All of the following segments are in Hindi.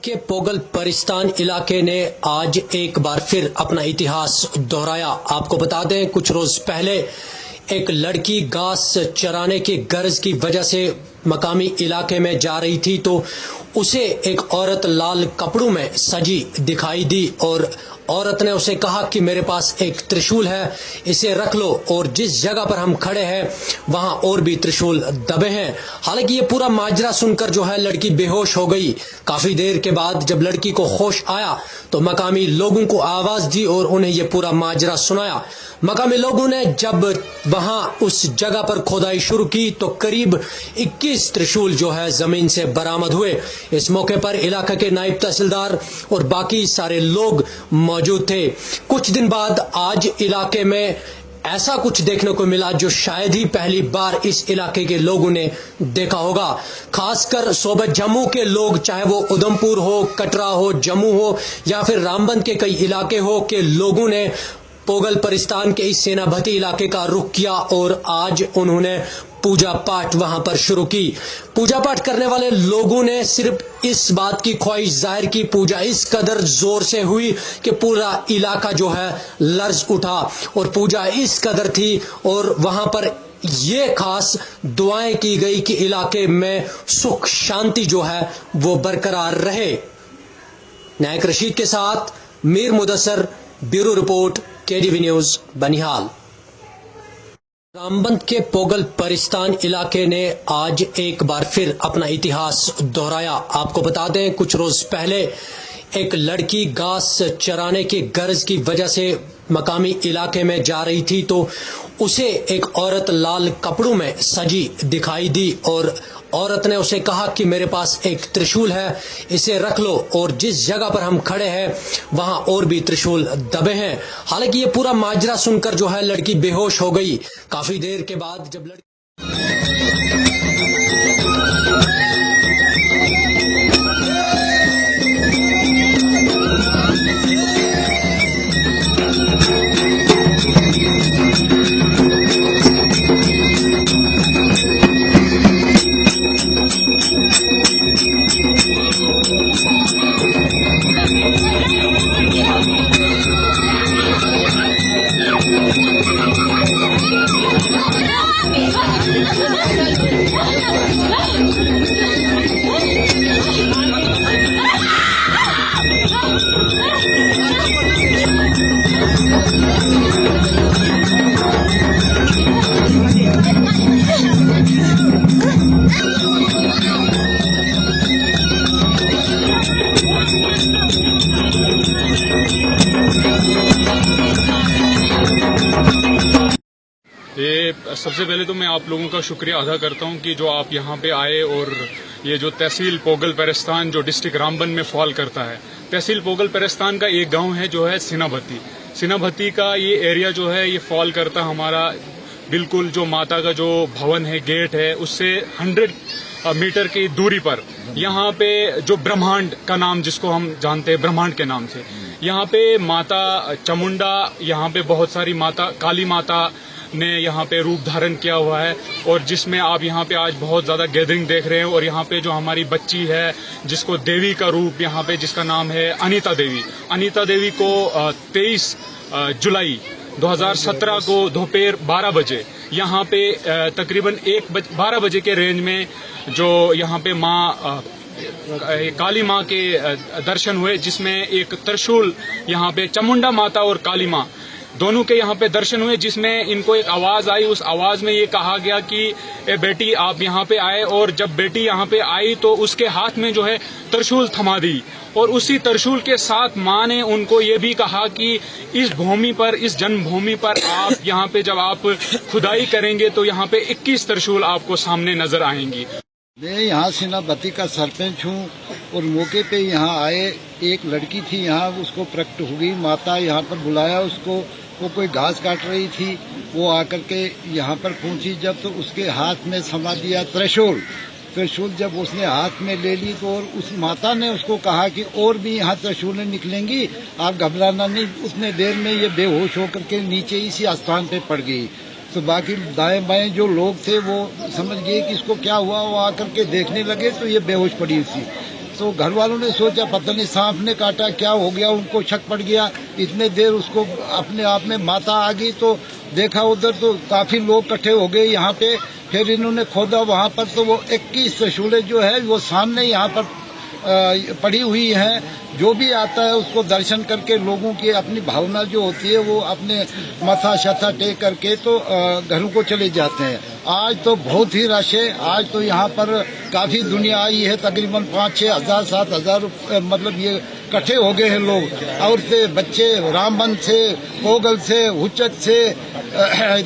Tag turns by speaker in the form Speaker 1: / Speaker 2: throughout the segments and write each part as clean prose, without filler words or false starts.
Speaker 1: के पोगल परिस्तान इलाके ने आज एक बार फिर अपना इतिहास दोहराया। आपको बता दें, कुछ रोज पहले एक लड़की घास चराने की गर्ज की वजह से मकामी इलाके में जा रही थी तो उसे एक औरत लाल कपड़ों में सजी दिखाई दी और औरत ने उसे कहा कि मेरे पास एक त्रिशूल है, इसे रख लो। और जिस जगह पर हम खड़े हैं वहां और भी त्रिशूल दबे हैं। हालांकि ये पूरा माजरा सुनकर जो है लड़की बेहोश हो गई। काफी देर के बाद जब लड़की को होश आया तो मकामी लोगों को आवाज दी और उन्हें ये पूरा माजरा सुनाया। मकामी लोगों ने जब वहां उस जगह पर खोदाई शुरू की तो करीब 21 त्रिशूल जो है जमीन से बरामद हुए। इस मौके पर इलाका के नायब तहसीलदार और बाकी सारे लोग मौजूद थे। कुछ दिन बाद आज इलाके में ऐसा कुछ देखने को मिला जो शायद ही पहली बार इस इलाके के लोगों ने देखा होगा। खासकर सोबत जम्मू के लोग, चाहे वो उधमपुर हो, कटरा हो, जम्मू हो या फिर रामबन के कई इलाके हो, के लोगों ने पोगल परिस्तान के इस सेना भती इलाके का रुख किया और आज उन्होंने पूजा पाठ वहां पर शुरू की। पूजा पाठ करने वाले लोगों ने सिर्फ इस बात की ख्वाहिश जाहिर की, पूजा इस कदर जोर से हुई कि पूरा इलाका जो है लर्ज उठा और पूजा इस कदर थी और वहां पर ये खास दुआएं की गई कि इलाके में सुख शांति जो है वो बरकरार रहे। नायक रशीद के साथ Mir Mudassar, bureau report, KDV news, Banihal. Ramban के पोगल परिस्तान इलाके ने आज एक बार फिर अपना इतिहास दोहराया। आपको बता दें, कुछ रोज पहले एक लड़की घास चराने की गर्ज की वजह से मकामी इलाके में जा रही थी तो उसे एक औरत लाल कपड़ों में सजी दिखाई दी और औरत ने उसे कहा कि मेरे पास एक त्रिशूल है, इसे रख लो। और जिस जगह पर हम खड़े हैं वहां और भी त्रिशूल दबे हैं। हालांकि ये पूरा माजरा सुनकर जो है लड़की बेहोश हो गई। काफी देर के बाद जब लड़की
Speaker 2: सबसे पहले तो मैं आप लोगों का शुक्रिया अदा करता हूं कि जो आप यहां पे आए और ये जो तहसील पोगल परिस्तान जो डिस्ट्रिक्ट रामबन में फॉल करता है, तहसील पोगल परिस्तान का एक गांव है जो है सिनाभती का ये एरिया जो है ये फॉल करता हमारा बिल्कुल जो माता का जो भवन है, गेट है, उससे 100 मीटर की दूरी पर यहाँ पे जो ब्रह्मांड का नाम जिसको हम जानते हैं ब्रह्मांड के नाम से, यहाँ पे माता चामुंडा, यहाँ पे बहुत सारी माता, काली माता ने यहाँ पे रूप धारण किया हुआ है और जिसमें आप यहाँ पे आज बहुत ज्यादा गैदरिंग देख रहे हैं। और यहाँ पे जो हमारी बच्ची है जिसको देवी का रूप यहाँ पे, जिसका नाम है अनीता देवी को 23 जुलाई 2017 को दोपहर 12 बजे यहाँ पे तकरीबन 12 बजे के रेंज में जो यहाँ पे माँ काली माँ के दर्शन हुए, जिसमें एक त्रिशूल यहाँ पे चामुंडा माता और काली माँ दोनों के यहाँ पे दर्शन हुए, जिसमें इनको एक आवाज आई। उस आवाज में ये कहा गया कि ए बेटी आप यहाँ पे आए। और जब बेटी यहाँ पे आई तो उसके हाथ में जो है त्रिशूल थमा दी और उसी त्रिशूल के साथ माँ ने उनको ये भी कहा कि इस भूमि पर, इस जन्मभूमि पर आप यहाँ पे जब आप खुदाई करेंगे तो यहाँ पे 21 त्रिशूल आपको सामने नजर आएंगी।
Speaker 3: मैं यहाँ सिनाभती का सरपंच हूँ और मौके पे यहाँ आए एक लड़की थी, यहाँ उसको प्रकट हो गई माता, यहाँ पर बुलाया उसको, वो कोई घास काट रही थी, वो आकर के यहाँ पर पहुंची जब तो उसके हाथ में समा दिया त्रिशूल। जब उसने हाथ में ले ली तो और उस माता ने उसको कहा कि और भी यहाँ त्रिशूलें निकलेंगी, आप घबराना नहीं। उतने देर में ये बेहोश होकर के नीचे इसी स्थान पे पड़ गई। तो बाकी दाएं बाएं जो लोग थे वो समझ गए कि इसको क्या हुआ, वो आकर के देखने लगे तो ये बेहोश पड़ी थी। तो घर वालों ने सोचा पता नहीं सांप ने काटा, क्या हो गया, उनको शक पड़ गया। इतने देर उसको अपने आप में माता आ गई तो देखा उधर तो काफी लोग इकट्ठे हो गए यहाँ पे। फिर इन्होंने खोदा वहाँ पर तो वो 21 त्रिशूलें जो है वो सामने यहाँ पर पड़ी हुई हैं। जो भी आता है उसको दर्शन करके लोगों की अपनी भावना जो होती है वो अपने माथा शथा टेक करके तो घरों को चले जाते हैं। आज तो बहुत ही रश है। आज तो यहाँ पर काफी दुनिया आई है, तकरीबन 5-6 हजार 7 हजार मतलब ये इकट्ठे हो गए हैं लोग। औरतें, बच्चे, रामबन से, पोगल से, हुचक से,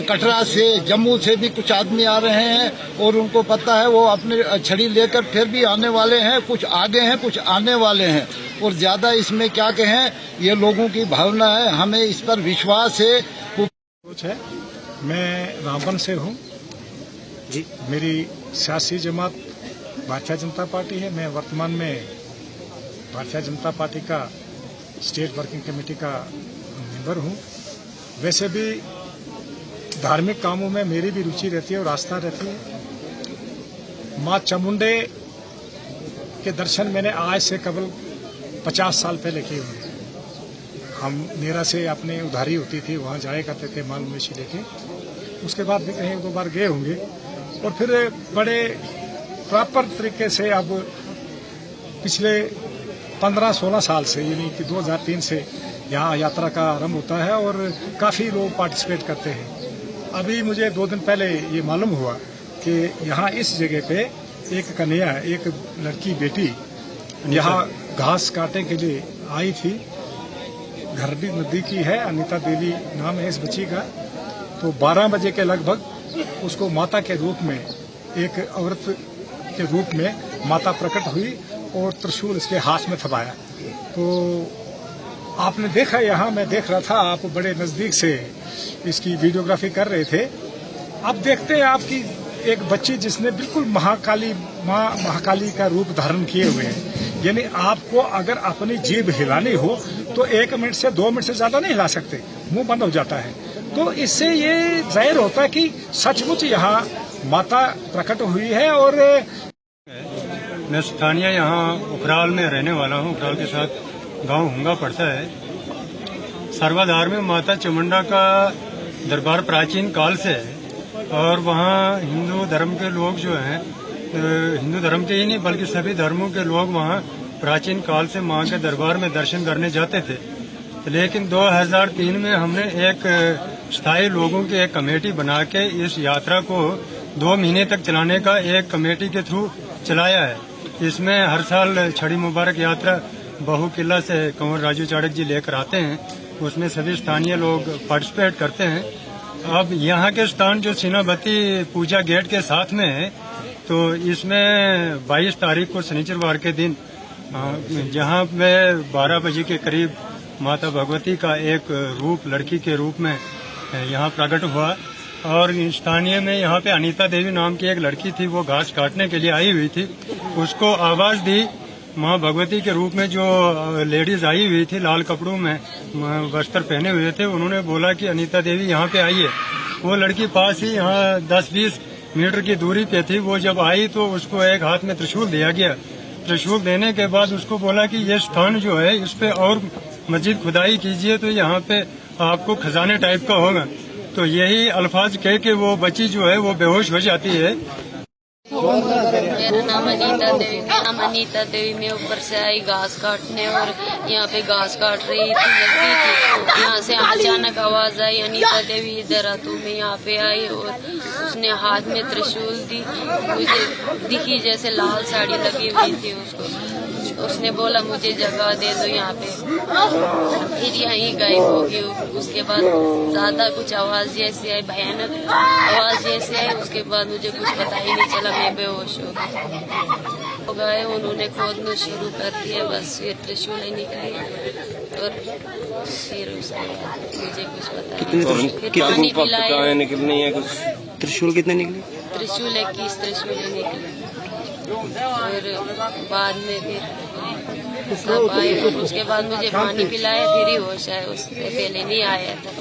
Speaker 3: कटरा से, जम्मू से भी कुछ आदमी आ रहे हैं और उनको पता है वो अपने छड़ी लेकर फिर भी आने वाले हैं। कुछ आगे हैं, कुछ आने वाले हैं और ज्यादा इसमें क्या कहें, ये लोगों की भावना है, हमें इस पर विश्वास है।
Speaker 4: कुछ है, मैं रामबन से हूँ जी। मेरी सियासी जमात भारतीय जनता पार्टी है। मैं वर्तमान में भारतीय जनता पार्टी का स्टेट वर्किंग कमेटी का मेंबर हूँ। वैसे भी धार्मिक कामों में मेरी भी रुचि रहती है और आस्था रहती है। माँ चामुंडे के दर्शन मैंने आज से केवल 50 साल पहले किए हुए। हम मेरा से अपने उधारी होती थी, वहाँ जाया करते थे माल मवेशी लेके। उसके बाद भी कहीं 2 बार गए होंगे और फिर बड़े प्रॉपर तरीके से अब पिछले 15-16 साल से, यानी कि 2003 से यहाँ यात्रा का आरंभ होता है और काफ़ी लोग पार्टिसिपेट करते हैं। अभी मुझे 2 दिन पहले ये मालूम हुआ कि यहाँ इस जगह पे एक कन्या, एक लड़की बेटी यहाँ घास काटने के लिए आई थी। घरडी नदी की है, अनीता देवी नाम है इस बच्ची का। तो 12 बजे के लगभग उसको माता के रूप में, एक औरत के रूप में माता प्रकट हुई और त्रिशूल इसके हाथ में थमाया। तो आपने देखा, यहाँ मैं देख रहा था, आप बड़े नजदीक से इसकी वीडियोग्राफी कर रहे थे। अब देखते हैं आपकी एक बच्ची जिसने बिल्कुल महाकाली का रूप धारण किए हुए हैं। यानी आपको अगर अपनी जीभ हिलानी हो तो 1 मिनट से 2 मिनट से ज्यादा नहीं हिला सकते, मुंह बंद हो जाता है। तो इससे ये जाहिर होता है कि सचमुच यहाँ माता प्रकट हुई है। और
Speaker 5: मैं स्थानीय यहाँ उखराल में रहने वाला हूँ। उखराल के साथ गांव हुंगा पड़ता है। सर्वधार्मिक माता चामुंडा का दरबार प्राचीन काल से है और वहाँ हिंदू धर्म के लोग जो हैं, हिंदू धर्म के ही नहीं बल्कि सभी धर्मों के लोग वहाँ प्राचीन काल से माँ के दरबार में दर्शन करने जाते थे। लेकिन 2003 में हमने एक स्थायी लोगों की एक कमेटी बना के इस यात्रा को 2 महीने तक चलाने का एक कमेटी के थ्रू चलाया है। इसमें हर साल छड़ी मुबारक यात्रा बहु किला से कंवर राजू चाड़क जी लेकर आते हैं। उसमें सभी स्थानीय लोग पार्टिसिपेट करते हैं। अब यहाँ के स्थान जो सीनाबती पूजा गेट के साथ में है, तो इसमें 22 तारीख को शनिचरवार के दिन जहाँ पे 12 बजे के करीब माता भगवती का एक रूप लड़की के रूप में यहाँ प्रकट हुआ। और स्थानीय में यहाँ पे अनीता देवी नाम की एक लड़की थी, वो घास काटने के लिए आई हुई थी। उसको आवाज दी माँ भगवती के रूप में। जो लेडीज आई हुई थी लाल कपड़ों में वस्त्र पहने हुए थे, उन्होंने बोला कि अनीता देवी यहाँ पे आई है। वो लड़की पास ही यहाँ 10-20 मीटर की दूरी पे थी। वो जब आई तो उसको एक हाथ में त्रिशूल दिया गया। त्रिशूल देने के बाद उसको बोला कि ये स्थान जो है इस पे और मस्जिद खुदाई कीजिए तो यहाँ पे आपको खजाने टाइप का होगा। तो यही अल्फाज कह के वो बच्ची जो है वो बेहोश हो जाती है।
Speaker 6: मेरा नाम अनीता देवी। मैं ऊपर से आई घास काटने और यहाँ पे घास काट रही थी, लगी थी। यहाँ से अचानक आवाज आई, अनीता देवी इधर आ। तो मैं यहाँ पे आई और उसने हाथ में त्रिशूल दी। मुझे दिखी जैसे लाल साड़ी लगी हुई थी उसको। उसने बोला मुझे जगह दे दो यहाँ पे। फिर यहीं गायब हो गई। उसके बाद ज्यादा कुछ आवाज जैसी आई, भयानक आवाज जैसी आई। उसके बाद मुझे कुछ पता ही नहीं चला, मैं बेहोश हो गए। उन्होंने खोदना शुरू कर दिया, बस फिर त्रिशूल निकली और फिर उसके बाद मुझे कुछ पता नहीं। फिर पानी पिलाया।
Speaker 7: निकलनी है कुछ त्रिशूल कितने निकले?
Speaker 6: त्रिशूल 21 त्रिशूल निकले। फिर बाद में फिर सब आए। उसके बाद मुझे पानी पिलाया, फिर ही होश आया, उससे पहले नहीं आया था।